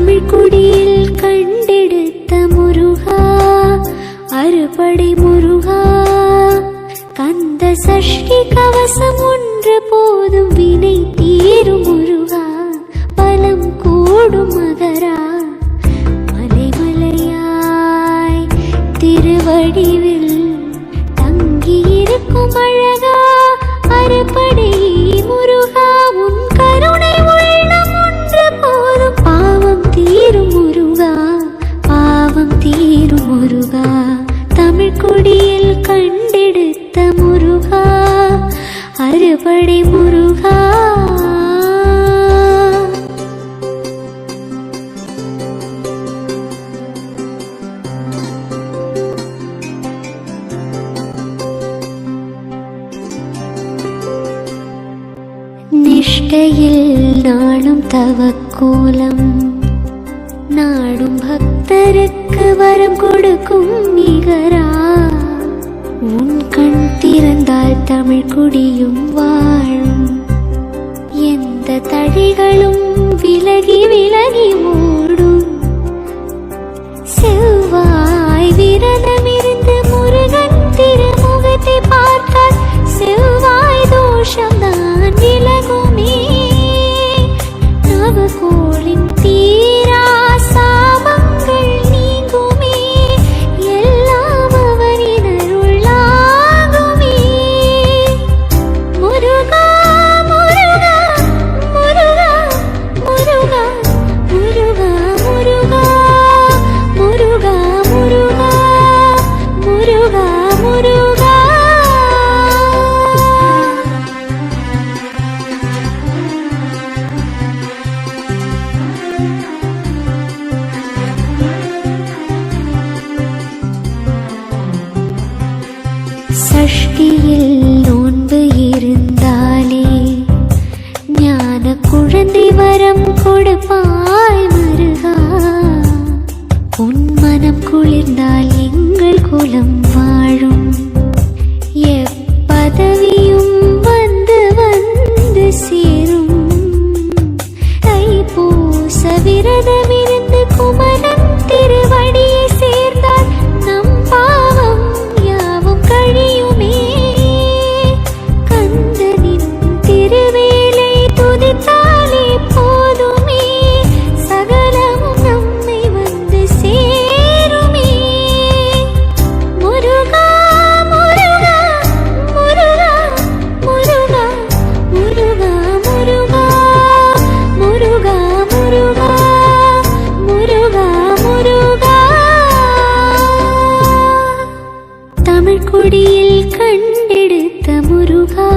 தமிழ் குடியில் கண்டெடுத்த முருகா, அறுபடை முருகா, கந்த சஷ்டி கவசம் ஒன்று போதும் வினை தீரும் முருகா, பலம் கூடும் மகரா, மலைமலையாய் திருவடிவில் தங்கியிருக்கும் அழகா, அறுபடை முருகா, உன் கருணை உள்ளம் ஒன்று போதும் பாவம் தீரும் முருகா, பாவம் தீரும் முருகா, தமிழ் குடியில் கண்டெடுத்த முருகா, அறுபடை முருகா. நிஷ்டையில் நாளும் தவக்கோலம் நாடும் பக்தருக்கு வரம் கொடுக்கும் நிகரா, உன் கண் திறந்தால் தமிழ் குடியும் வாழும், எந்த தடைகளும் விலகி விலகி ஓடும், செவ்வாய் விரதமிருந்து முருகன் திருமுகத்தை பார்த்தால் செவ்வாய் தோஷம் தான் விலகுமே, நவகோளின் தீரா சாபங்கள் நீங்குமே, எல்லாம் அவனின் அருளாகுமே, முருகா முருகா முருகா முருகா முருகா முருகா முருகா முருகா முருகா முருகா. சஷ்டியில் நோன்பு இருந்தாலே ஞான குழந்தை வரம் கொடுப்பாய் முருகா, உன் மனம் குளிர்ந்தால் எங்கள் குலம் வாழும், எப்பதவியும் வந்து வந்து சேரும், தைப்பூச விரதமிருந்து குமரன் திருவடியை சேர்ந்தால் நம் பாவம் யாவும் கழியுமே, கந்தனின் திருவேலை துதித்தாலே போதுமே, சகலமும் நம்மை வந்து சேருமே, முருகா முருகா முருகா முருகா முருகா முருகா முருகா முருகா முருகா முருகா. தமிழ் குடியில் கண்டெடுத்த முருகா,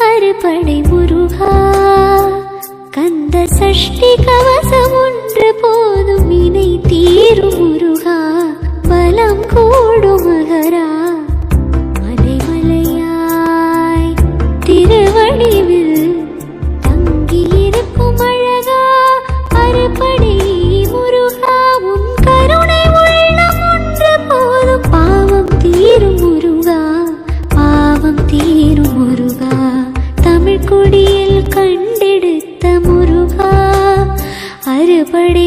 அறுபடை முருகா, கந்த சஷ்டி கவசம் ஒன்று போதும் வினை தீரும் முருகா, பலம் கூடும் மகரா, மலைமலையாய் திருவடிவில் தங்கியிருக்கும் அழகா, அறுபடை முருகா, உன் கருணை உள்ளம் ஒன்று போதும் பாவம் தீரும் முருகா, பாவம் தீரும் முருகா, தமிழ் குடியில் கண்டெடுத்த முருகா, அறுபடை